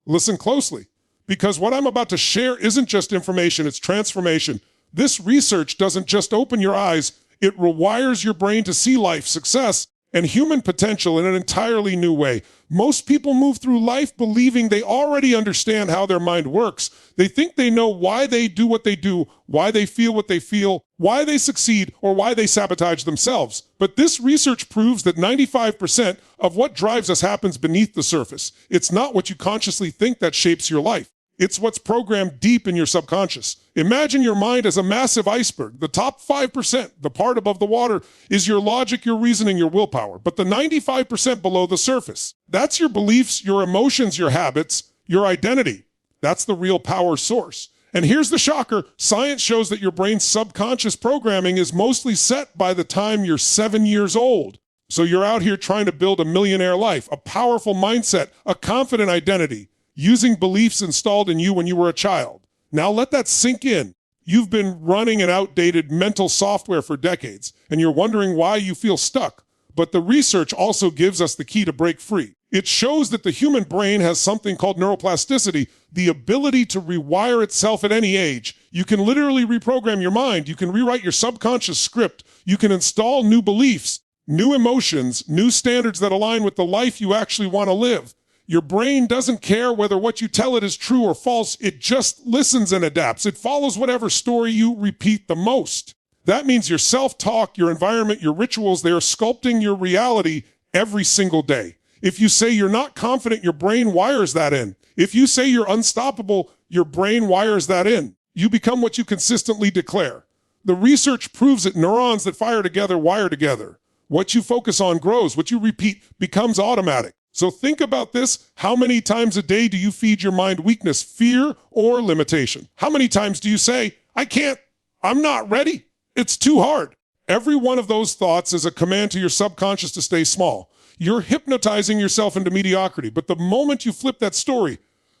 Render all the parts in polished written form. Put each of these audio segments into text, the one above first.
Listen closely, because what I'm about to share isn't just information, it's transformation. This research doesn't just open your eyes, it rewires your brain to see life, success, and human potential in an entirely new way. Most people move through life believing they already understand how their mind works. They think they know why they do what they do, why they feel what they feel, why they succeed, or why they sabotage themselves. But this research proves that 95% of what drives us happens beneath the surface. It's not what you consciously think that shapes your life. It's what's programmed deep in your subconscious. Imagine your mind as a massive iceberg. The top 5%, the part above the water, is your logic, your reasoning, your willpower. But the 95% below the surface, that's your beliefs, your emotions, your habits, your identity. That's the real power source. And here's the shocker. Science shows that your brain's subconscious programming is mostly set by the time you're 7 years old. So you're out here trying to build a millionaire life, a powerful mindset, a confident identity, using beliefs installed in you when you were a child. Now let that sink in. You've been running an outdated mental software for decades, and you're wondering why you feel stuck. But the research also gives us the key to break free. It shows that the human brain has something called neuroplasticity, the ability to rewire itself at any age. You can literally reprogram your mind. You can rewrite your subconscious script. You can install new beliefs, new emotions, new standards that align with the life you actually want to live. Your brain doesn't care whether what you tell it is true or false. It just listens and adapts. It follows whatever story you repeat the most. That means your self-talk, your environment, your rituals, they are sculpting your reality every single day. If you say you're not confident, your brain wires that in. If you say you're unstoppable, your brain wires that in. You become what you consistently declare. The research proves that neurons that fire together wire together. What you focus on grows. What you repeat becomes automatic. So think about this. How many times a day do you feed your mind weakness, fear, or limitation? How many times do you say, I can't, I'm not ready, it's too hard? Every one of those thoughts is a command to your subconscious to stay small. You're hypnotizing yourself into mediocrity. But the moment you flip that story,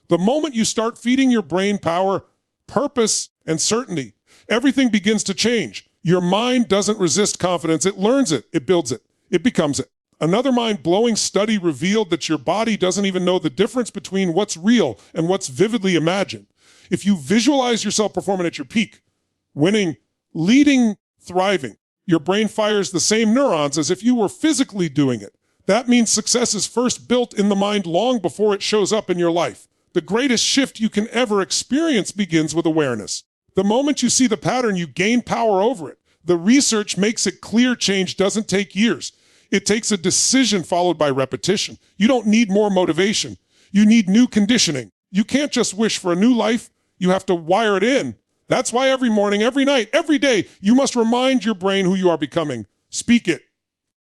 the moment you start feeding your brain power, purpose, and certainty, everything begins to change. Your mind doesn't resist confidence. It learns it. It builds it. It becomes it. Another mind-blowing study revealed that your body doesn't even know the difference between what's real and what's vividly imagined. If you visualize yourself performing at your peak, winning, leading, thriving, your brain fires the same neurons as if you were physically doing it. That means success is first built in the mind long before it shows up in your life. The greatest shift you can ever experience begins with awareness. The moment you see the pattern, you gain power over it. The research makes it clear change doesn't take years. It takes a decision followed by repetition. You don't need more motivation. You need new conditioning. You can't just wish for a new life. You have to wire it in. That's why every morning, every night, every day, you must remind your brain who you are becoming. Speak it,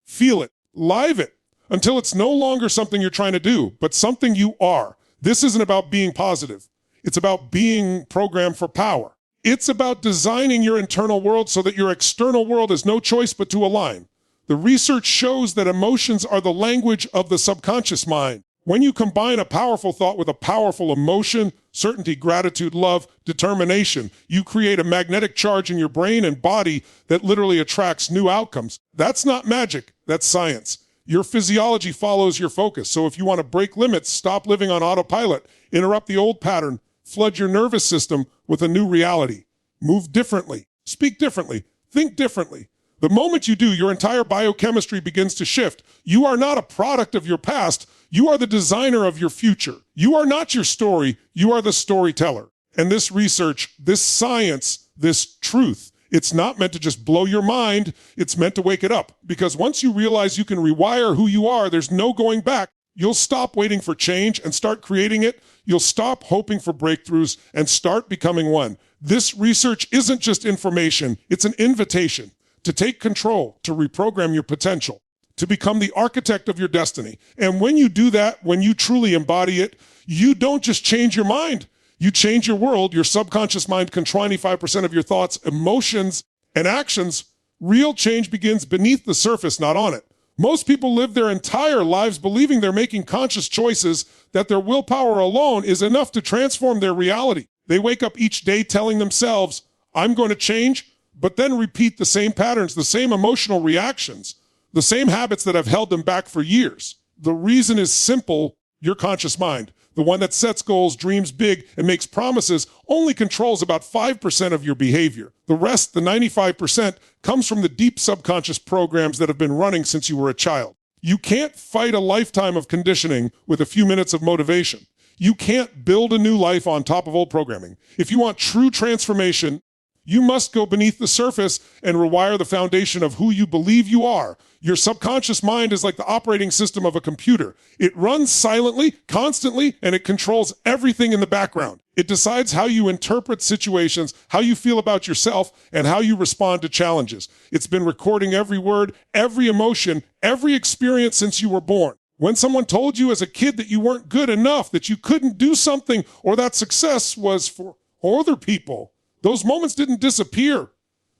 feel it, live it, until it's no longer something you're trying to do, but something you are. This isn't about being positive. It's about being programmed for power. It's about designing your internal world so that your external world has no choice but to align. The research shows that emotions are the language of the subconscious mind. When you combine a powerful thought with a powerful emotion, certainty, gratitude, love, determination, you create a magnetic charge in your brain and body that literally attracts new outcomes. That's not magic, that's science. Your physiology follows your focus. So if you want to break limits, stop living on autopilot, interrupt the old pattern, flood your nervous system with a new reality. Move differently, speak differently, think differently. The moment you do, your entire biochemistry begins to shift. You are not a product of your past. You are the designer of your future. You are not your story. You are the storyteller. And this research, this science, this truth, it's not meant to just blow your mind. It's meant to wake it up. Because once you realize you can rewire who you are, there's no going back. You'll stop waiting for change and start creating it. You'll stop hoping for breakthroughs and start becoming one. This research isn't just information. It's an invitation to take control, to reprogram your potential, to become the architect of your destiny. And when you do that, when you truly embody it, you don't just change your mind. You change your world. Your subconscious mind controls 95% of your thoughts, emotions, and actions. Real change begins beneath the surface, not on it. Most people live their entire lives believing they're making conscious choices, that their willpower alone is enough to transform their reality. They wake up each day telling themselves, I'm going to change, but then repeat the same patterns, the same emotional reactions, the same habits that have held them back for years. The reason is simple, your conscious mind. The one that sets goals, dreams big, and makes promises only controls about 5% of your behavior. The rest, the 95%, comes from the deep subconscious programs that have been running since you were a child. You can't fight a lifetime of conditioning with a few minutes of motivation. You can't build a new life on top of old programming. If you want true transformation, you must go beneath the surface and rewire the foundation of who you believe you are. Your subconscious mind is like the operating system of a computer. It runs silently, constantly, and it controls everything in the background. It decides how you interpret situations, how you feel about yourself, and how you respond to challenges. It's been recording every word, every emotion, every experience since you were born. When someone told you as a kid that you weren't good enough, that you couldn't do something, or that success was for other people, those moments didn't disappear.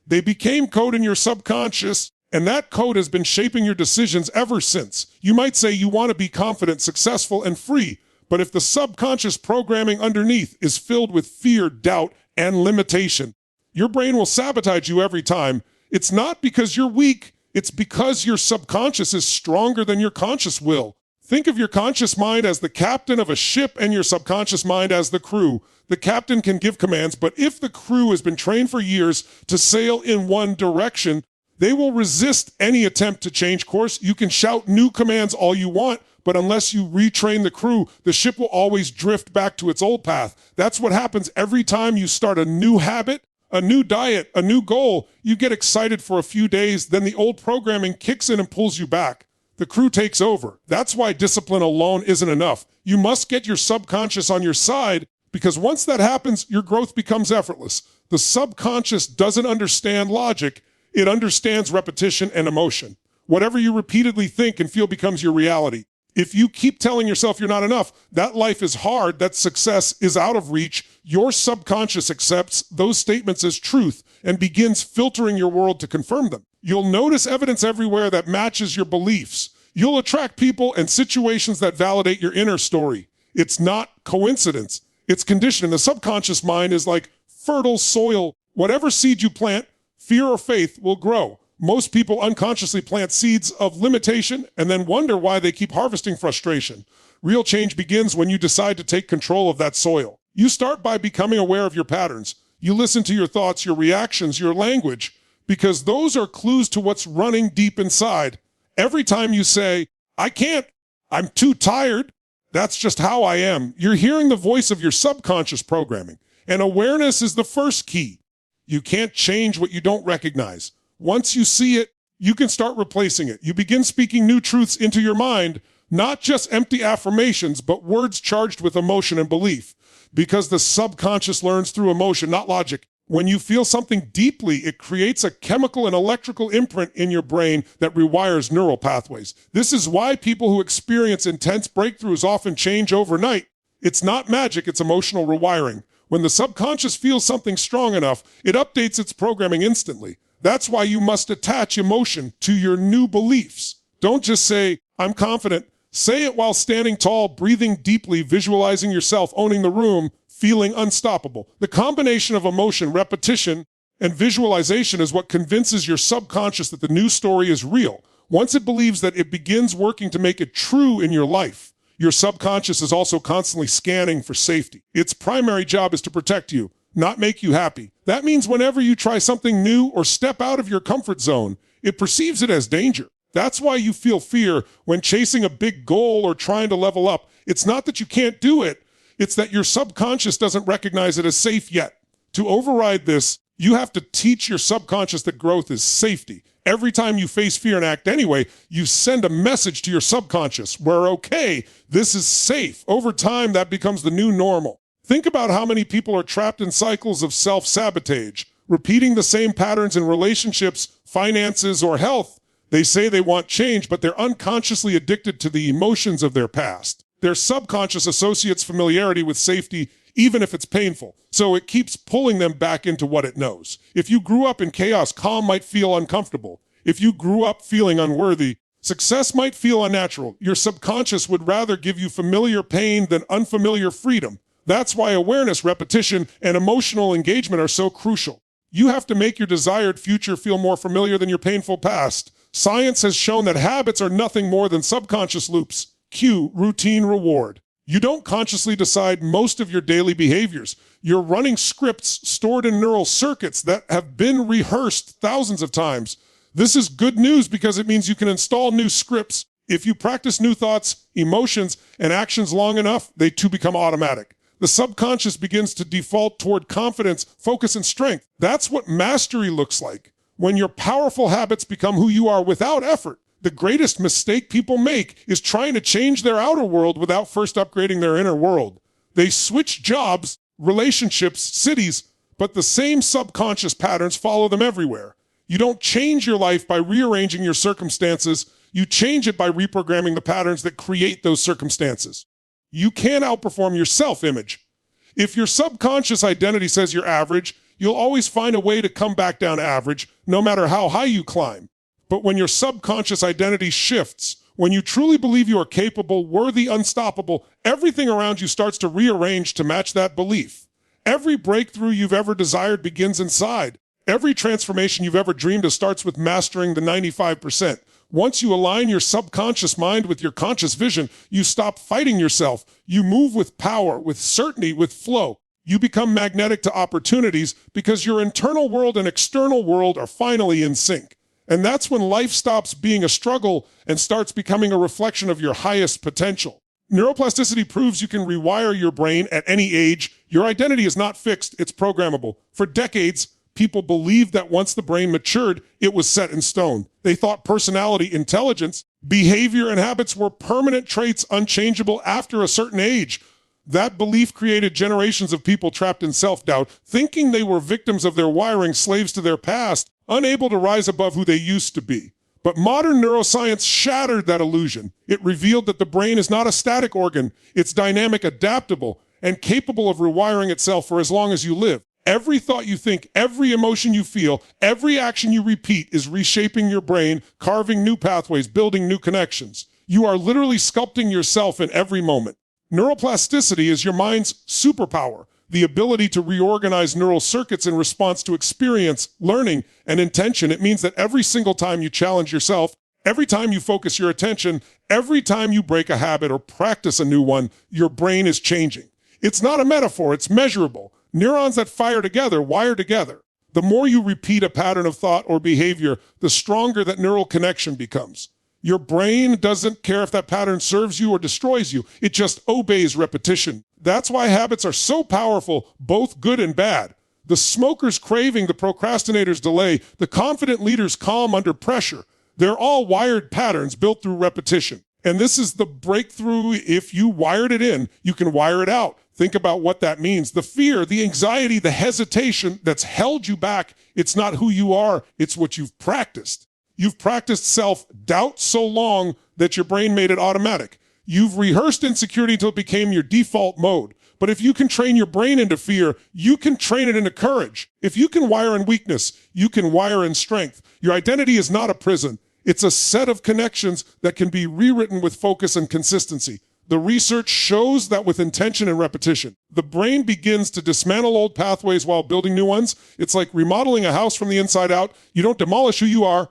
They became code in your subconscious, and that code has been shaping your decisions ever since. You might say you want to be confident, successful, and free, but if the subconscious programming underneath is filled with fear, doubt, and limitation, your brain will sabotage you every time. It's not because you're weak, it's because your subconscious is stronger than your conscious will. Think of your conscious mind as the captain of a ship and your subconscious mind as the crew. The captain can give commands, but if the crew has been trained for years to sail in one direction, they will resist any attempt to change course. You can shout new commands all you want, but unless you retrain the crew, the ship will always drift back to its old path. That's what happens every time you start a new habit, a new diet, a new goal. You get excited for a few days, then the old programming kicks in and pulls you back. The crew takes over. That's why discipline alone isn't enough. You must get your subconscious on your side, because once that happens, your growth becomes effortless. The subconscious doesn't understand logic. It understands repetition and emotion. Whatever you repeatedly think and feel becomes your reality. If you keep telling yourself you're not enough, that life is hard, that success is out of reach, your subconscious accepts those statements as truth and begins filtering your world to confirm them. You'll notice evidence everywhere that matches your beliefs. You'll attract people and situations that validate your inner story. It's not coincidence. It's conditioning. The subconscious mind is like fertile soil. Whatever seed you plant, fear or faith will grow. Most people unconsciously plant seeds of limitation and then wonder why they keep harvesting frustration. Real change begins when you decide to take control of that soil. You start by becoming aware of your patterns. You listen to your thoughts, your reactions, your language, because those are clues to what's running deep inside. Every time you say, I can't, I'm too tired, that's just how I am. You're hearing the voice of your subconscious programming. And awareness is the first key. You can't change what you don't recognize. Once you see it, you can start replacing it. You begin speaking new truths into your mind, not just empty affirmations, but words charged with emotion and belief. Because the subconscious learns through emotion, not logic. When you feel something deeply, it creates a chemical and electrical imprint in your brain that rewires neural pathways. This is why people who experience intense breakthroughs often change overnight. It's not magic, it's emotional rewiring. When the subconscious feels something strong enough, it updates its programming instantly. That's why you must attach emotion to your new beliefs. Don't just say, I'm confident. Say it while standing tall, breathing deeply, visualizing yourself owning the room, feeling unstoppable. The combination of emotion, repetition, and visualization is what convinces your subconscious that the new story is real. Once it believes that, it begins working to make it true in your life. Your subconscious is also constantly scanning for safety. Its primary job is to protect you, not make you happy. That means whenever you try something new or step out of your comfort zone, it perceives it as danger. That's why you feel fear when chasing a big goal or trying to level up. It's not that you can't do it. It's that your subconscious doesn't recognize it as safe yet. To override this, you have to teach your subconscious that growth is safety. Every time you face fear and act anyway, you send a message to your subconscious. We're okay. This is safe. Over time, that becomes the new normal. Think about how many people are trapped in cycles of self-sabotage, repeating the same patterns in relationships, finances, or health. They say they want change, but they're unconsciously addicted to the emotions of their past. Their subconscious associates familiarity with safety, even if it's painful. So it keeps pulling them back into what it knows. If you grew up in chaos, calm might feel uncomfortable. If you grew up feeling unworthy, success might feel unnatural. Your subconscious would rather give you familiar pain than unfamiliar freedom. That's why awareness, repetition, and emotional engagement are so crucial. You have to make your desired future feel more familiar than your painful past. Science has shown that habits are nothing more than subconscious loops. Cue, routine, reward. You don't consciously decide most of your daily behaviors. You're running scripts stored in neural circuits that have been rehearsed thousands of times. This is good news because it means you can install new scripts. If you practice new thoughts, emotions, and actions long enough, they too become automatic. The subconscious begins to default toward confidence, focus, and strength. That's what mastery looks like. When your powerful habits become who you are without effort. The greatest mistake people make is trying to change their outer world without first upgrading their inner world. They switch jobs, relationships, cities, but the same subconscious patterns follow them everywhere. You don't change your life by rearranging your circumstances. You change it by reprogramming the patterns that create those circumstances. You can outperform your self-image. If your subconscious identity says you're average, you'll always find a way to come back down to average, no matter how high you climb. But when your subconscious identity shifts, when you truly believe you are capable, worthy, unstoppable, everything around you starts to rearrange to match that belief. Every breakthrough you've ever desired begins inside. Every transformation you've ever dreamed of starts with mastering the 95%. Once you align your subconscious mind with your conscious vision, you stop fighting yourself. You move with power, with certainty, with flow. You become magnetic to opportunities because your internal world and external world are finally in sync. And that's when life stops being a struggle and starts becoming a reflection of your highest potential. Neuroplasticity proves you can rewire your brain at any age. Your identity is not fixed, it's programmable. For decades, people believed that once the brain matured, it was set in stone. They thought personality, intelligence, behavior, and habits were permanent traits unchangeable after a certain age. That belief created generations of people trapped in self-doubt, thinking they were victims of their wiring, slaves to their past, unable to rise above who they used to be. But modern neuroscience shattered that illusion. It revealed that the brain is not a static organ. It's dynamic, adaptable, and capable of rewiring itself for as long as you live. Every thought you think, every emotion you feel, every action you repeat is reshaping your brain, carving new pathways, building new connections. You are literally sculpting yourself in every moment. Neuroplasticity is your mind's superpower, the ability to reorganize neural circuits in response to experience, learning, and intention. It means that every single time you challenge yourself, every time you focus your attention, every time you break a habit or practice a new one, your brain is changing. It's not a metaphor, it's measurable. Neurons that fire together wire together. The more you repeat a pattern of thought or behavior, the stronger that neural connection becomes. Your brain doesn't care if that pattern serves you or destroys you. It just obeys repetition. That's why habits are so powerful, both good and bad. The smoker's craving, the procrastinator's delay, the confident leader's calm under pressure. They're all wired patterns built through repetition. And this is the breakthrough. If you wired it in, you can wire it out. Think about what that means. The fear, the anxiety, the hesitation that's held you back, it's not who you are, it's what you've practiced. You've practiced self-doubt so long that your brain made it automatic. You've rehearsed insecurity until it became your default mode. But if you can train your brain into fear, you can train it into courage. If you can wire in weakness, you can wire in strength. Your identity is not a prison. It's a set of connections that can be rewritten with focus and consistency. The research shows that with intention and repetition, the brain begins to dismantle old pathways while building new ones. It's like remodeling a house from the inside out. You don't demolish who you are.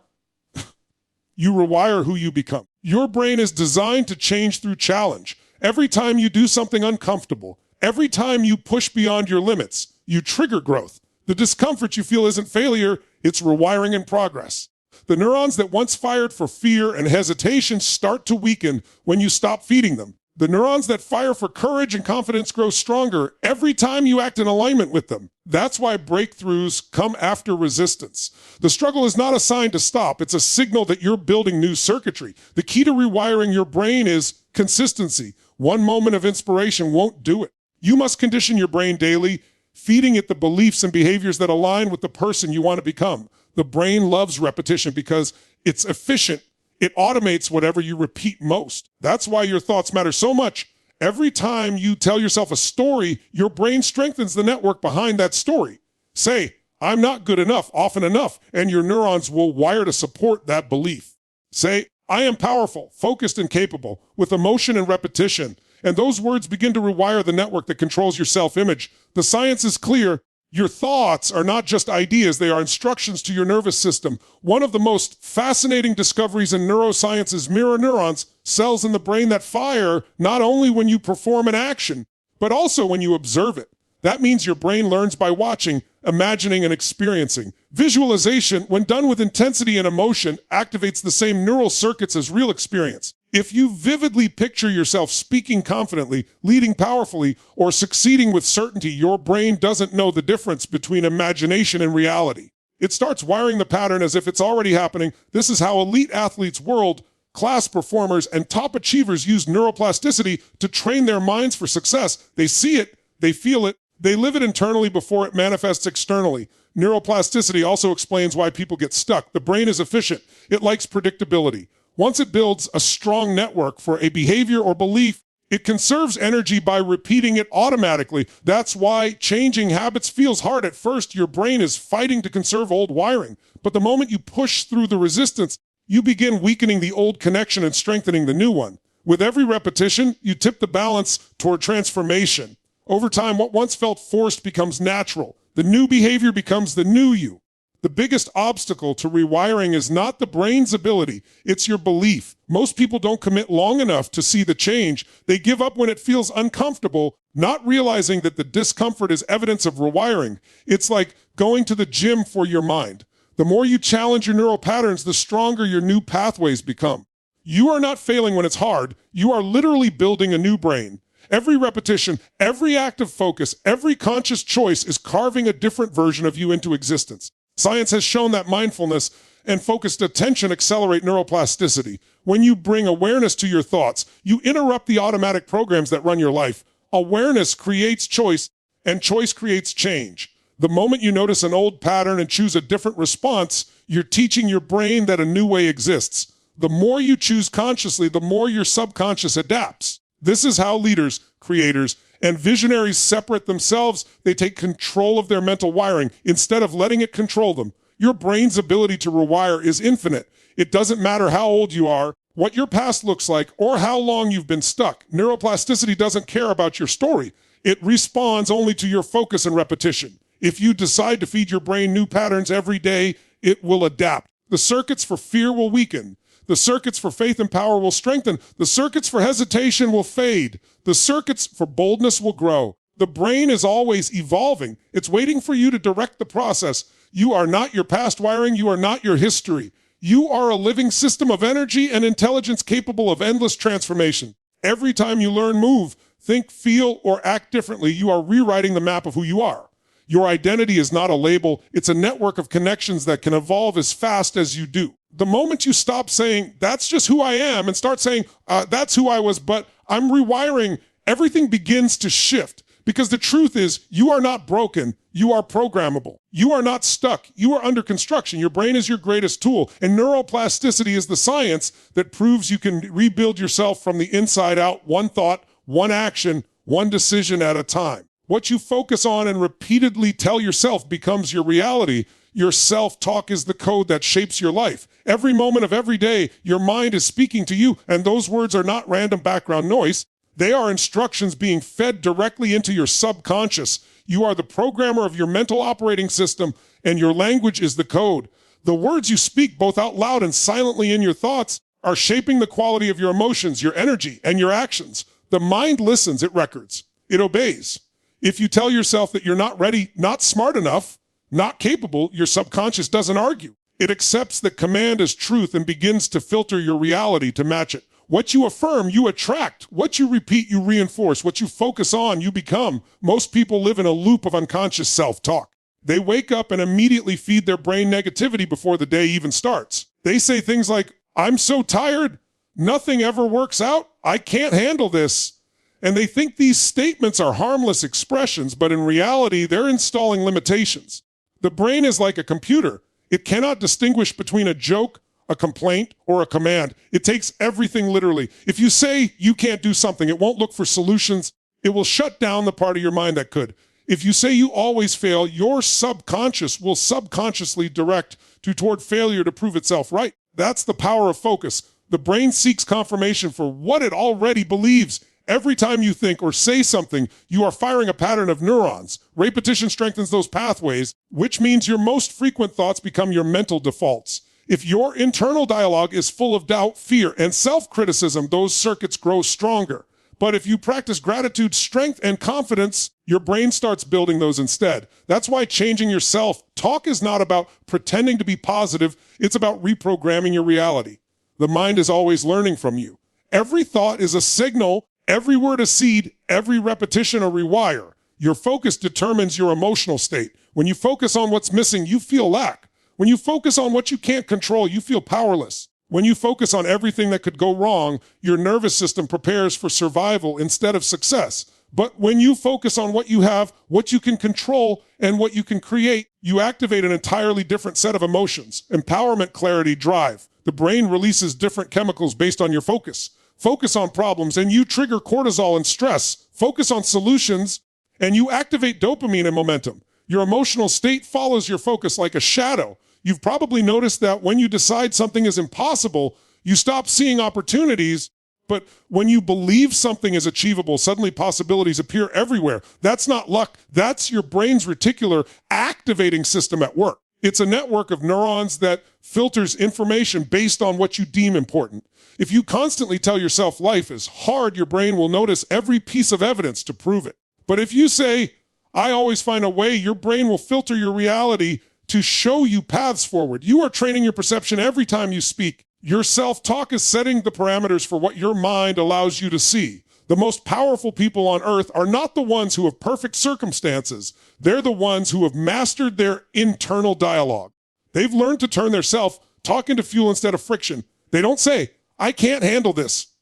You rewire who you become. Your brain is designed to change through challenge. Every time you do something uncomfortable, every time you push beyond your limits, you trigger growth. The discomfort you feel isn't failure, it's rewiring in progress. The neurons that once fired for fear and hesitation start to weaken when you stop feeding them. The neurons that fire for courage and confidence grow stronger every time you act in alignment with them. That's why breakthroughs come after resistance. The struggle is not a sign to stop. It's a signal that you're building new circuitry. The key to rewiring your brain is consistency. One moment of inspiration won't do it. You must condition your brain daily, feeding it the beliefs and behaviors that align with the person you want to become. The brain loves repetition because it's efficient. It automates whatever you repeat most. That's why your thoughts matter so much. Every time you tell yourself a story, your brain strengthens the network behind that story. Say, I'm not good enough, often enough, and your neurons will wire to support that belief. Say, I am powerful, focused, and capable, with emotion and repetition. And those words begin to rewire the network that controls your self-image. The science is clear. Your thoughts are not just ideas, they are instructions to your nervous system. One of the most fascinating discoveries in neuroscience is mirror neurons, cells in the brain that fire not only when you perform an action, but also when you observe it. That means your brain learns by watching, imagining, and experiencing. Visualization, when done with intensity and emotion, activates the same neural circuits as real experience. If you vividly picture yourself speaking confidently, leading powerfully, or succeeding with certainty, your brain doesn't know the difference between imagination and reality. It starts wiring the pattern as if it's already happening. This is how elite athletes, world-class performers, and top achievers use neuroplasticity to train their minds for success. They see it, they feel it, they live it internally before it manifests externally. Neuroplasticity also explains why people get stuck. The brain is efficient. It likes predictability. Once it builds a strong network for a behavior or belief, it conserves energy by repeating it automatically. That's why changing habits feels hard at first. Your brain is fighting to conserve old wiring. But the moment you push through the resistance, you begin weakening the old connection and strengthening the new one. With every repetition, you tip the balance toward transformation. Over time, what once felt forced becomes natural. The new behavior becomes the new you. The biggest obstacle to rewiring is not the brain's ability, it's your belief. Most people don't commit long enough to see the change. They give up when it feels uncomfortable, not realizing that the discomfort is evidence of rewiring. It's like going to the gym for your mind. The more you challenge your neural patterns, the stronger your new pathways become. You are not failing when it's hard. You are literally building a new brain. Every repetition, every act of focus, every conscious choice is carving a different version of you into existence. Science has shown that mindfulness and focused attention accelerate neuroplasticity. When you bring awareness to your thoughts, you interrupt the automatic programs that run your life. Awareness creates choice, and choice creates change. The moment you notice an old pattern and choose a different response, you're teaching your brain that a new way exists. The more you choose consciously, the more your subconscious adapts. This is how leaders, creators, and visionaries separate themselves. They take control of their mental wiring instead of letting it control them. Your brain's ability to rewire is infinite. It doesn't matter how old you are, what your past looks like, or how long you've been stuck. Neuroplasticity doesn't care about your story. It responds only to your focus and repetition. If you decide to feed your brain new patterns every day, it will adapt. The circuits for fear will weaken. The circuits for faith and power will strengthen. The circuits for hesitation will fade. The circuits for boldness will grow. The brain is always evolving. It's waiting for you to direct the process. You are not your past wiring. You are not your history. You are a living system of energy and intelligence capable of endless transformation. Every time you learn, move, think, feel, or act differently, you are rewriting the map of who you are. Your identity is not a label. It's a network of connections that can evolve as fast as you do. The moment you stop saying, that's just who I am, and start saying, that's who I was, but I'm rewiring, everything begins to shift. Because the truth is, you are not broken. You are programmable. You are not stuck. You are under construction. Your brain is your greatest tool. And neuroplasticity is the science that proves you can rebuild yourself from the inside out, one thought, one action, one decision at a time. What you focus on and repeatedly tell yourself becomes your reality. Your self-talk is the code that shapes your life. Every moment of every day, your mind is speaking to you, and those words are not random background noise. They are instructions being fed directly into your subconscious. You are the programmer of your mental operating system, and your language is the code. The words you speak, both out loud and silently in your thoughts, are shaping the quality of your emotions, your energy, and your actions. The mind listens, it records, it obeys. If you tell yourself that you're not ready, not smart enough, not capable, your subconscious doesn't argue. It accepts the command as truth and begins to filter your reality to match it. What you affirm, you attract. What you repeat, you reinforce. What you focus on, you become. Most people live in a loop of unconscious self-talk. They wake up and immediately feed their brain negativity before the day even starts. They say things like, I'm so tired, nothing ever works out, I can't handle this. And they think these statements are harmless expressions, but in reality, they're installing limitations. The brain is like a computer. It cannot distinguish between a joke, a complaint, or a command. It takes everything literally. If you say you can't do something, it won't look for solutions. It will shut down the part of your mind that could. If you say you always fail, your subconscious will subconsciously direct toward failure to prove itself right. That's the power of focus. The brain seeks confirmation for what it already believes. Every time you think or say something, you are firing a pattern of neurons. Repetition strengthens those pathways, which means your most frequent thoughts become your mental defaults. If your internal dialogue is full of doubt, fear, and self-criticism, those circuits grow stronger. But if you practice gratitude, strength, and confidence, your brain starts building those instead. That's why changing your self-talk is not about pretending to be positive. It's about reprogramming your reality. The mind is always learning from you. Every thought is a signal, every word a seed, every repetition a rewire. Your focus determines your emotional state. When you focus on what's missing, you feel lack. When you focus on what you can't control, you feel powerless. When you focus on everything that could go wrong, your nervous system prepares for survival instead of success. But when you focus on what you have, what you can control, and what you can create, you activate an entirely different set of emotions. Empowerment, clarity, drive. The brain releases different chemicals based on your focus. Focus on problems, and you trigger cortisol and stress. Focus on solutions, and you activate dopamine and momentum. Your emotional state follows your focus like a shadow. You've probably noticed that when you decide something is impossible, you stop seeing opportunities, but when you believe something is achievable, suddenly possibilities appear everywhere. That's not luck. That's your brain's reticular activating system at work. It's a network of neurons that filters information based on what you deem important. If you constantly tell yourself life is hard, your brain will notice every piece of evidence to prove it. But if you say, I always find a way, your brain will filter your reality to show you paths forward. You are training your perception every time you speak. Your self-talk is setting the parameters for what your mind allows you to see. The most powerful people on earth are not the ones who have perfect circumstances. They're the ones who have mastered their internal dialogue. They've learned to turn their self-talk into fuel instead of friction. They don't say, I can't handle this.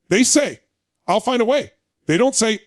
They say, I'll find a way. They don't say,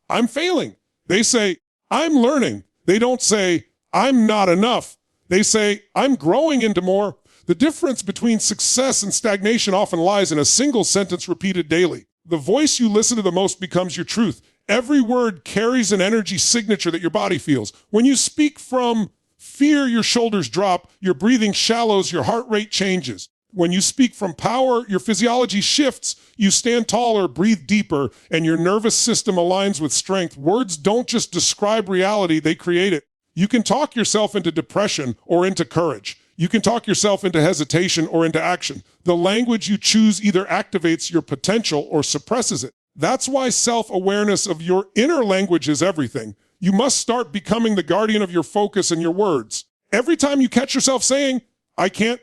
I'm failing. They say, I'm learning. They don't say, I'm not enough. They say, I'm growing into more. The difference between success and stagnation often lies in a single sentence repeated daily. The voice you listen to the most becomes your truth. Every word carries an energy signature that your body feels. When you speak from fear, your shoulders drop, your breathing shallows, your heart rate changes. When you speak from power, your physiology shifts, you stand taller, breathe deeper, and your nervous system aligns with strength. Words don't just describe reality, they create it. You can talk yourself into depression or into courage. You can talk yourself into hesitation or into action. The language you choose either activates your potential or suppresses it. That's why self-awareness of your inner language is everything. You must start becoming the guardian of your focus and your words. Every time you catch yourself saying, I can't,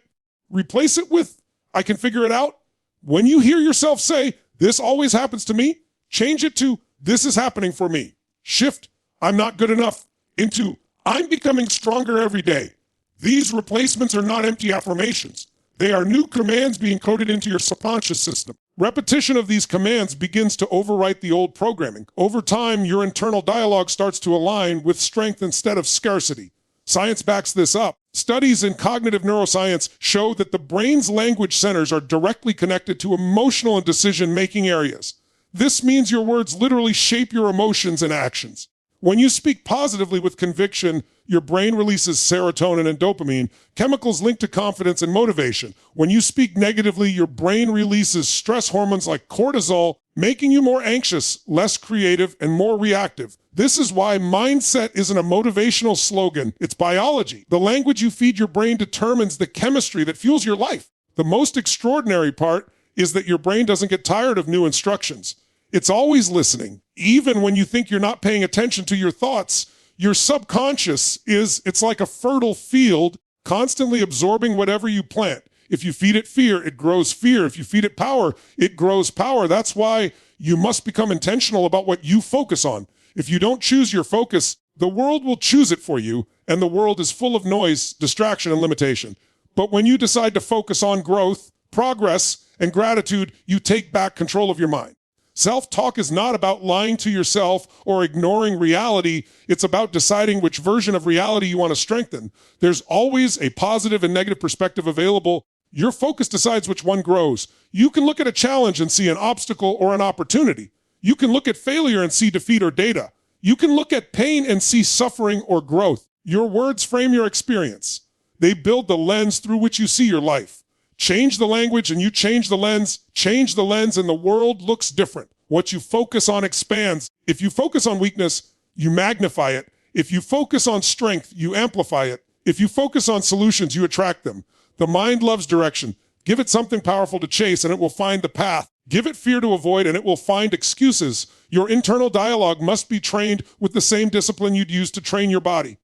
replace it with, I can figure it out. When you hear yourself say, this always happens to me, change it to, this is happening for me. Shift, I'm not good enough, into, I'm becoming stronger every day. These replacements are not empty affirmations. They are new commands being coded into your subconscious system. Repetition of these commands begins to overwrite the old programming. Over time, your internal dialogue starts to align with strength instead of scarcity. Science backs this up. Studies in cognitive neuroscience show that the brain's language centers are directly connected to emotional and decision-making areas. This means your words literally shape your emotions and actions. When you speak positively with conviction, your brain releases serotonin and dopamine, chemicals linked to confidence and motivation. When you speak negatively, your brain releases stress hormones like cortisol, making you more anxious, less creative, and more reactive. This is why mindset isn't a motivational slogan. It's biology. The language you feed your brain determines the chemistry that fuels your life. The most extraordinary part is that your brain doesn't get tired of new instructions. It's always listening. Even when you think you're not paying attention to your thoughts, your subconscious it's like a fertile field, constantly absorbing whatever you plant. If you feed it fear, it grows fear. If you feed it power, it grows power. That's why you must become intentional about what you focus on. If you don't choose your focus, the world will choose it for you, and the world is full of noise, distraction, and limitation. But when you decide to focus on growth, progress, and gratitude, you take back control of your mind. Self-talk is not about lying to yourself or ignoring reality. It's about deciding which version of reality you want to strengthen. There's always a positive and negative perspective available. Your focus decides which one grows. You can look at a challenge and see an obstacle or an opportunity. You can look at failure and see defeat or data. You can look at pain and see suffering or growth. Your words frame your experience. They build the lens through which you see your life. Change the language and you change the lens and the world looks different. What you focus on expands. If you focus on weakness, you magnify it. If you focus on strength, you amplify it. If you focus on solutions, you attract them. The mind loves direction. Give it something powerful to chase and it will find the path. Give it fear to avoid and it will find excuses. Your internal dialogue must be trained with the same discipline you'd use to train your body.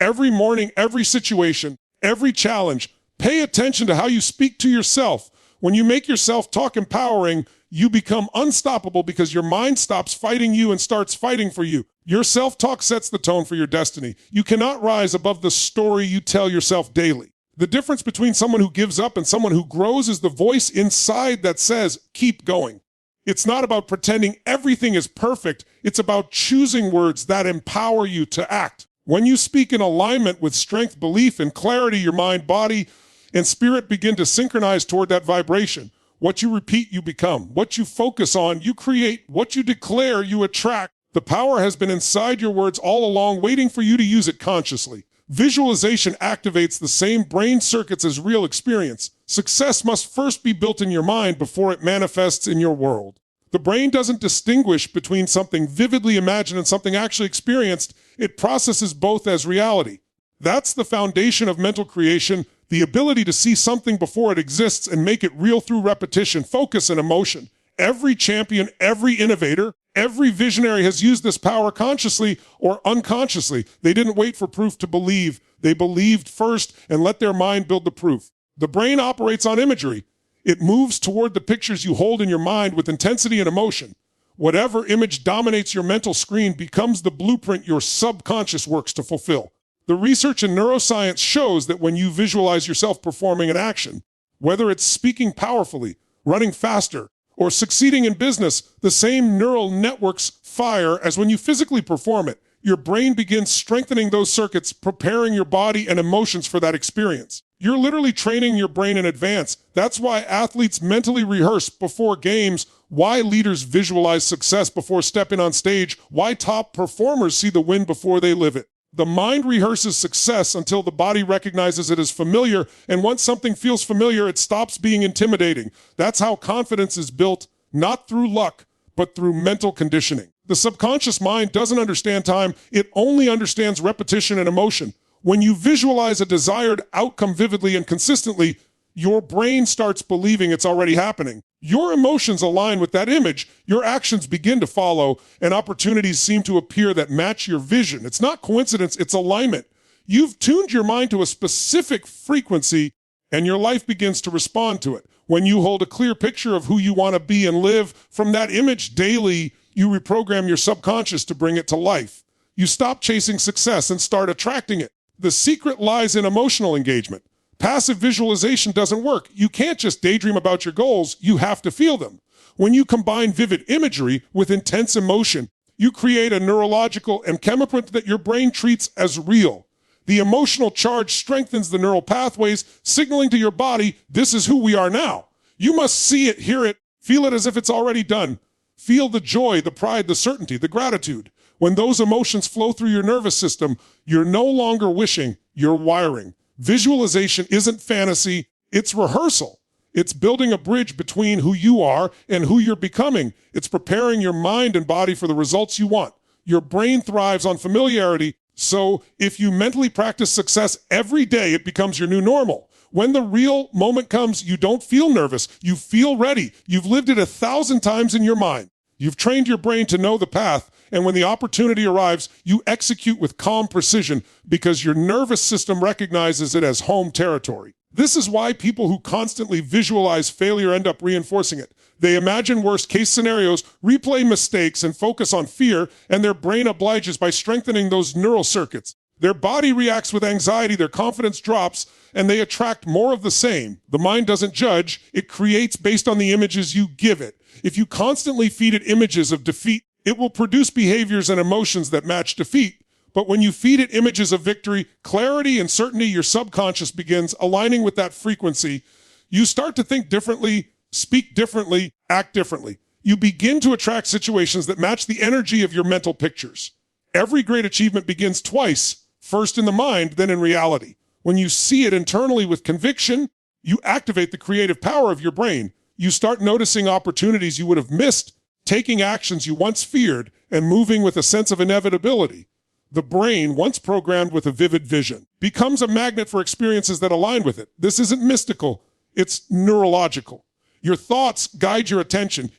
Every morning, every situation, every challenge, pay attention to how you speak to yourself. When you make yourself talk empowering, you become unstoppable because your mind stops fighting you and starts fighting for you. Your self-talk sets the tone for your destiny. You cannot rise above the story you tell yourself daily. The difference between someone who gives up and someone who grows is the voice inside that says, keep going. It's not about pretending everything is perfect. It's about choosing words that empower you to act. When you speak in alignment with strength, belief, and clarity, your mind, body, and spirit begin to synchronize toward that vibration. What you repeat, you become. What you focus on, you create. What you declare, you attract. The power has been inside your words all along, waiting for you to use it consciously. Visualization activates the same brain circuits as real experience. Success must first be built in your mind before it manifests in your world. The brain doesn't distinguish between something vividly imagined and something actually experienced. It processes both as reality. That's the foundation of mental creation, the ability to see something before it exists and make it real through repetition, focus, and emotion. Every champion, every innovator, every visionary has used this power consciously or unconsciously. They didn't wait for proof to believe. They believed first and let their mind build the proof. The brain operates on imagery. It moves toward the pictures you hold in your mind with intensity and emotion. Whatever image dominates your mental screen becomes the blueprint your subconscious works to fulfill. The research in neuroscience shows that when you visualize yourself performing an action, whether it's speaking powerfully, running faster, or succeeding in business, the same neural networks fire as when you physically perform it. Your brain begins strengthening those circuits, preparing your body and emotions for that experience. You're literally training your brain in advance. That's why athletes mentally rehearse before games, why leaders visualize success before stepping on stage, why top performers see the win before they live it. The mind rehearses success until the body recognizes it as familiar, and once something feels familiar, it stops being intimidating. That's how confidence is built, not through luck, but through mental conditioning. The subconscious mind doesn't understand time, it only understands repetition and emotion. When you visualize a desired outcome vividly and consistently, your brain starts believing it's already happening. Your emotions align with that image, your actions begin to follow, and opportunities seem to appear that match your vision. It's not coincidence, it's alignment. You've tuned your mind to a specific frequency, and your life begins to respond to it. When you hold a clear picture of who you want to be and live from that image daily, you reprogram your subconscious to bring it to life. You stop chasing success and start attracting it. The secret lies in emotional engagement. Passive visualization doesn't work. You can't just daydream about your goals, you have to feel them. When you combine vivid imagery with intense emotion, you create a neurological and chemical that your brain treats as real. The emotional charge strengthens the neural pathways, signaling to your body, this is who we are now. You must see it, hear it, feel it as if it's already done. Feel the joy, the pride, the certainty, the gratitude. When those emotions flow through your nervous system, you're no longer wishing, you're wiring. Visualization isn't fantasy, it's rehearsal. It's building a bridge between who you are and who you're becoming. It's preparing your mind and body for the results you want. Your brain thrives on familiarity, so if you mentally practice success every day, it becomes your new normal. When the real moment comes, you don't feel nervous, you feel ready. You've lived it 1,000 times in your mind. You've trained your brain to know the path, and when the opportunity arrives, you execute with calm precision because your nervous system recognizes it as home territory. This is why people who constantly visualize failure end up reinforcing it. They imagine worst-case scenarios, replay mistakes, and focus on fear, and their brain obliges by strengthening those neural circuits. Their body reacts with anxiety, their confidence drops, and they attract more of the same. The mind doesn't judge, it creates based on the images you give it. If you constantly feed it images of defeat, it will produce behaviors and emotions that match defeat. But when you feed it images of victory, clarity, and certainty, your subconscious begins aligning with that frequency. You start to think differently, speak differently, act differently. You begin to attract situations that match the energy of your mental pictures. Every great achievement begins twice, first in the mind, then in reality. When you see it internally with conviction, you activate the creative power of your brain. You start noticing opportunities you would have missed taking actions you once feared and moving with a sense of inevitability. The brain, once programmed with a vivid vision, becomes a magnet for experiences that align with it. This isn't mystical, it's neurological. Your thoughts guide your attention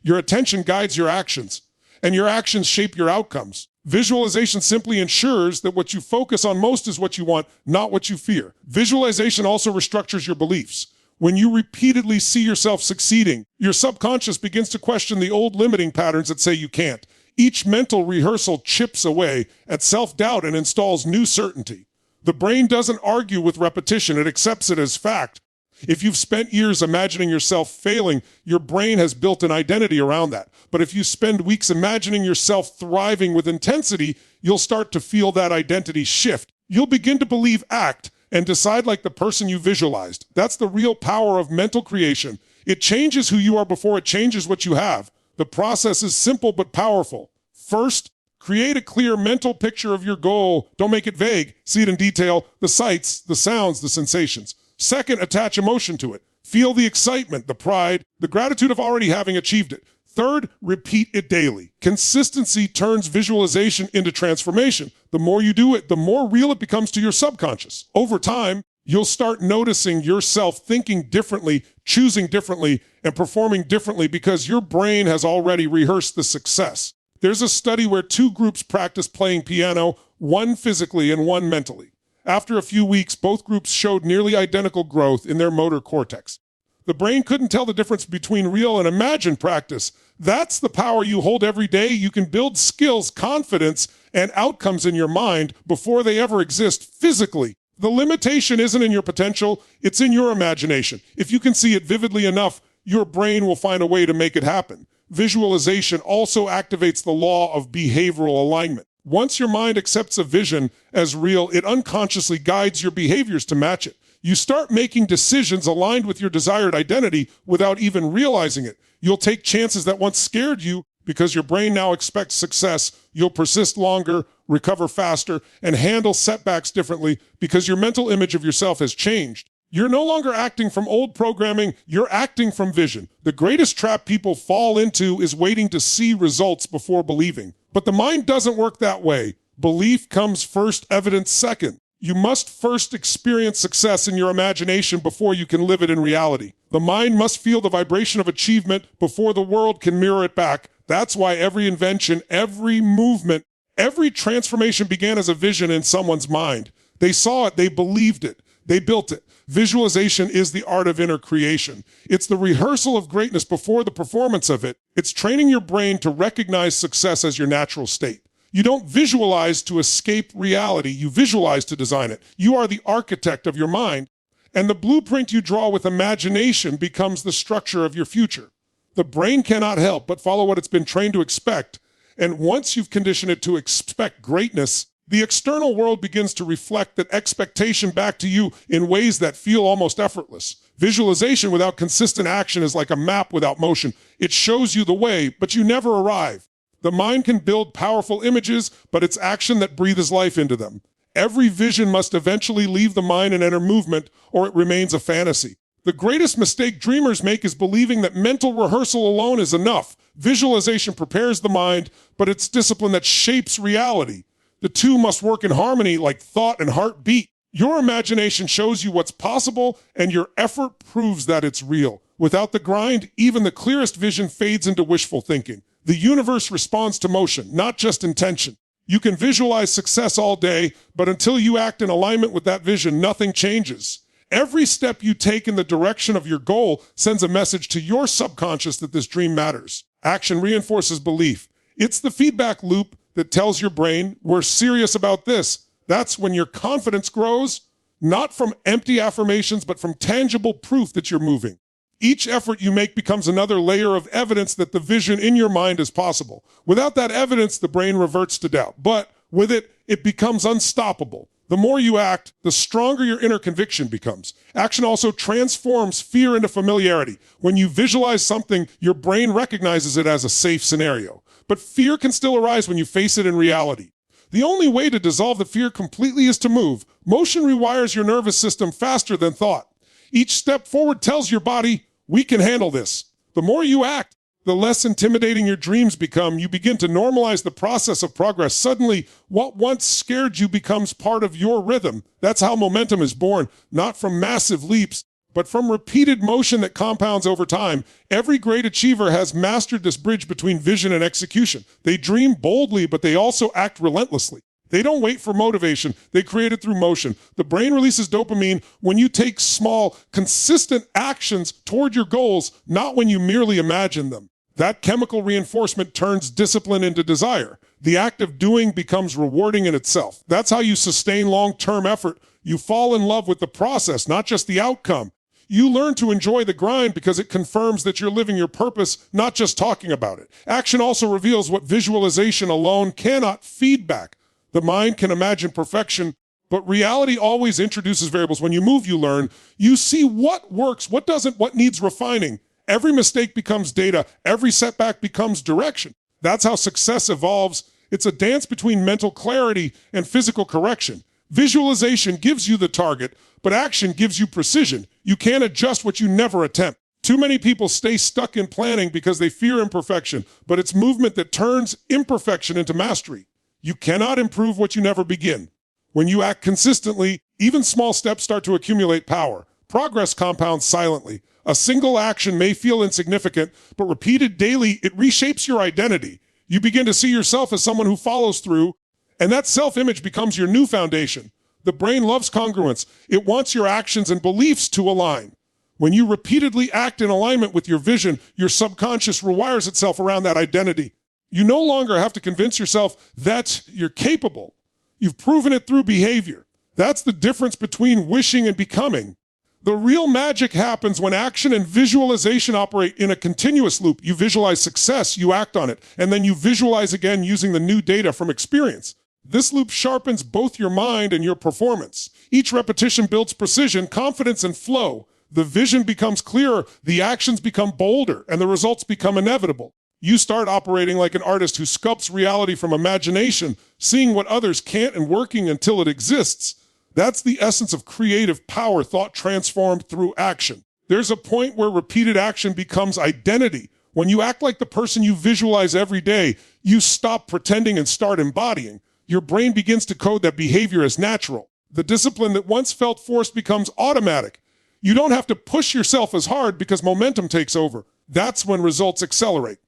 guides your actions, and your actions shape your outcomes. Visualization simply ensures that what you focus on most is what you want, not what you fear. Visualization also restructures your beliefs. When you repeatedly see yourself succeeding, your subconscious begins to question the old limiting patterns that say you can't. Each mental rehearsal chips away at self-doubt and installs new certainty. The brain doesn't argue with repetition, it accepts it as fact. If you've spent years imagining yourself failing, your brain has built an identity around that. But if you spend weeks imagining yourself thriving with intensity, you'll start to feel that identity shift. You'll begin to believe, act, and decide like the person you visualized. That's the real power of mental creation. It changes who you are before it changes what you have. The process is simple but powerful. First, create a clear mental picture of your goal. Don't make it vague. See it in detail, the sights, the sounds, the sensations. Second, attach emotion to it. Feel the excitement, the pride, the gratitude of already having achieved it. Third, repeat it daily. Consistency turns visualization into transformation. The more you do it, the more real it becomes to your subconscious. Over time, you'll start noticing yourself thinking differently, choosing differently, and performing differently because your brain has already rehearsed the success. There's a study where two groups practiced playing piano, one physically and one mentally. After a few weeks, both groups showed nearly identical growth in their motor cortex. The brain couldn't tell the difference between real and imagined practice. That's the power you hold every day. You can build skills, confidence, and outcomes in your mind before they ever exist physically. The limitation isn't in your potential, it's in your imagination. If you can see it vividly enough, your brain will find a way to make it happen. Visualization also activates the law of behavioral alignment. Once your mind accepts a vision as real, it unconsciously guides your behaviors to match it. You start making decisions aligned with your desired identity without even realizing it. You'll take chances that once scared you because your brain now expects success. You'll persist longer, recover faster, and handle setbacks differently because your mental image of yourself has changed. You're no longer acting from old programming, you're acting from vision. The greatest trap people fall into is waiting to see results before believing. But the mind doesn't work that way. Belief comes first, evidence second. You must first experience success in your imagination before you can live it in reality. The mind must feel the vibration of achievement before the world can mirror it back. That's why every invention, every movement, every transformation began as a vision in someone's mind. They saw it, they believed it, they built it. Visualization is the art of inner creation. It's the rehearsal of greatness before the performance of it. It's training your brain to recognize success as your natural state. You don't visualize to escape reality. You visualize to design it. You are the architect of your mind, and the blueprint you draw with imagination becomes the structure of your future. The brain cannot help but follow what it's been trained to expect, and once you've conditioned it to expect greatness, the external world begins to reflect that expectation back to you in ways that feel almost effortless. Visualization without consistent action is like a map without motion. It shows you the way, but you never arrive. The mind can build powerful images, but it's action that breathes life into them. Every vision must eventually leave the mind and enter movement, or it remains a fantasy. The greatest mistake dreamers make is believing that mental rehearsal alone is enough. Visualization prepares the mind, but it's discipline that shapes reality. The two must work in harmony like thought and heartbeat. Your imagination shows you what's possible, and your effort proves that it's real. Without the grind, even the clearest vision fades into wishful thinking. The universe responds to motion, not just intention. You can visualize success all day, but until you act in alignment with that vision, nothing changes. Every step you take in the direction of your goal sends a message to your subconscious that this dream matters. Action reinforces belief. It's the feedback loop that tells your brain, we're serious about this. That's when your confidence grows, not from empty affirmations, but from tangible proof that you're moving. Each effort you make becomes another layer of evidence that the vision in your mind is possible. Without that evidence, the brain reverts to doubt. But with it, it becomes unstoppable. The more you act, the stronger your inner conviction becomes. Action also transforms fear into familiarity. When you visualize something, your brain recognizes it as a safe scenario. But fear can still arise when you face it in reality. The only way to dissolve the fear completely is to move. Motion rewires your nervous system faster than thought. Each step forward tells your body, we can handle this. The more you act, The less intimidating your dreams become, you begin to normalize the process of progress. Suddenly, what once scared you becomes part of your rhythm. That's how momentum is born, not from massive leaps, but from repeated motion that compounds over time. Every great achiever has mastered this bridge between vision and execution. They dream boldly, but they also act relentlessly. They don't wait for motivation. They create it through motion. The brain releases dopamine when you take small, consistent actions toward your goals, not when you merely imagine them. That chemical reinforcement turns discipline into desire. The act of doing becomes rewarding in itself. That's how you sustain long-term effort. You fall in love with the process, not just the outcome. You learn to enjoy the grind because it confirms that you're living your purpose, not just talking about it. Action also reveals what visualization alone cannot feed back. The mind can imagine perfection, but reality always introduces variables. When you move, you learn. You see what works, what doesn't, what needs refining. Every mistake becomes data. Every setback becomes direction. That's how success evolves. It's a dance between mental clarity and physical correction. Visualization gives you the target, but action gives you precision. You can't adjust what you never attempt. Too many people stay stuck in planning because they fear imperfection, but it's movement that turns imperfection into mastery. You cannot improve what you never begin. When you act consistently, even small steps start to accumulate power. Progress compounds silently. A single action may feel insignificant, but repeated daily, it reshapes your identity. You begin to see yourself as someone who follows through, and that self-image becomes your new foundation. The brain loves congruence. It wants your actions and beliefs to align. When you repeatedly act in alignment with your vision, your subconscious rewires itself around that identity. You no longer have to convince yourself that you're capable. You've proven it through behavior. That's the difference between wishing and becoming. The real magic happens when action and visualization operate in a continuous loop. You visualize success, you act on it, and then you visualize again using the new data from experience. This loop sharpens both your mind and your performance. Each repetition builds precision, confidence, and flow. The vision becomes clearer, the actions become bolder, and the results become inevitable. You start operating like an artist who sculpts reality from imagination, seeing what others can't and working until it exists. That's the essence of creative power, thought transformed through action. There's a point where repeated action becomes identity. When you act like the person you visualize every day, you stop pretending and start embodying. Your brain begins to code that behavior as natural. The discipline that once felt forced becomes automatic. You don't have to push yourself as hard because momentum takes over. That's when results accelerate.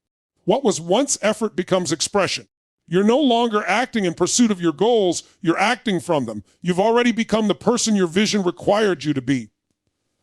What was once effort becomes expression. You're no longer acting in pursuit of your goals, you're acting from them. You've already become the person your vision required you to be.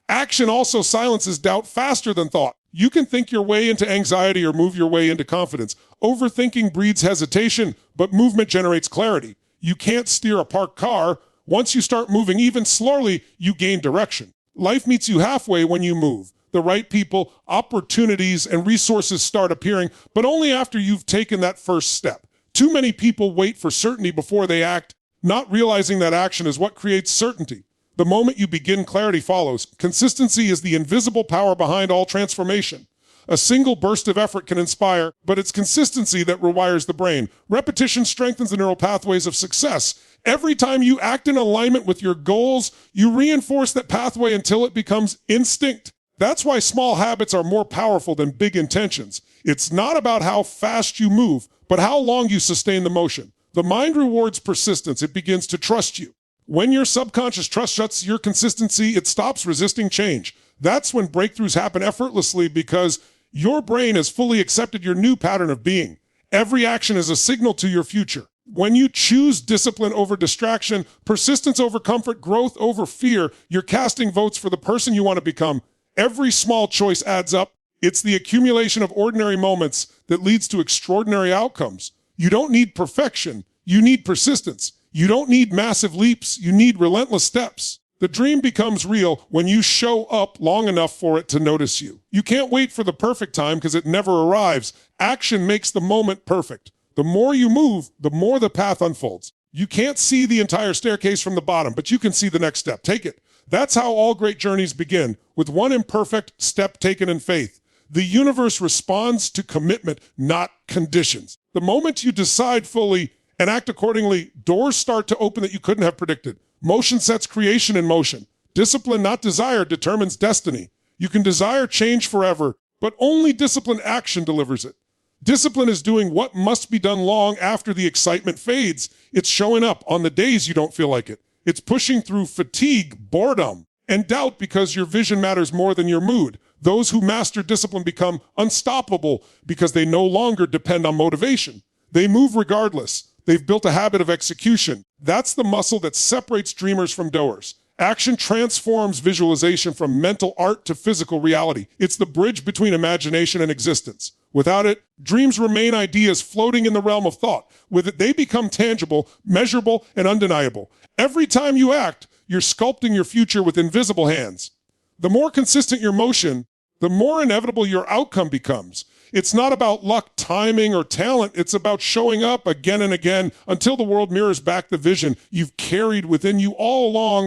Action also silences doubt faster than thought. You can think your way into anxiety or move your way into confidence. Overthinking breeds hesitation, but movement generates clarity. You can't steer a parked car. Once you start moving even slowly, you gain direction. Life meets you halfway when you move. The right people, opportunities, and resources start appearing, but only after you've taken that first step. Too many people wait for certainty before they act, not realizing that action is what creates certainty. The moment you begin, clarity follows. Consistency is the invisible power behind all transformation. A single burst of effort can inspire, but it's consistency that rewires the brain. Repetition strengthens the neural pathways of success. Every time you act in alignment with your goals, you reinforce that pathway until it becomes instinct. That's why small habits are more powerful than big intentions. It's not about how fast you move, but how long you sustain the motion. The mind rewards persistence. It begins to trust you. When your subconscious trusts your consistency, it stops resisting change. That's when breakthroughs happen effortlessly because your brain has fully accepted your new pattern of being. Every action is a signal to your future. When you choose discipline over distraction, persistence over comfort, growth over fear, you're casting votes for the person you want to become. Every small choice adds up. It's the accumulation of ordinary moments that leads to extraordinary outcomes. You don't need perfection. You need persistence. You don't need massive leaps. You need relentless steps. The dream becomes real when you show up long enough for it to notice you. You can't wait for the perfect time because it never arrives. Action makes the moment perfect. The more you move, the more the path unfolds. You can't see the entire staircase from the bottom, but you can see the next step. Take it. That's how all great journeys begin, with one imperfect step taken in faith. The universe responds to commitment, not conditions. The moment you decide fully and act accordingly, doors start to open that you couldn't have predicted. Motion sets creation in motion. Discipline, not desire, determines destiny. You can desire change forever, but only disciplined action delivers it. Discipline is doing what must be done long after the excitement fades. It's showing up on the days you don't feel like it. It's pushing through fatigue, boredom, and doubt because your vision matters more than your mood. Those who master discipline become unstoppable because they no longer depend on motivation. They move regardless. They've built a habit of execution. That's the muscle that separates dreamers from doers. Action transforms visualization from mental art to physical reality. It's the bridge between imagination and existence. Without it, dreams remain ideas floating in the realm of thought. With it, they become tangible, measurable, and undeniable. Every time you act, you're sculpting your future with invisible hands. The more consistent your motion, the more inevitable your outcome becomes. It's not about luck, timing, or talent. It's about showing up again and again until the world mirrors back the vision you've carried within you all along.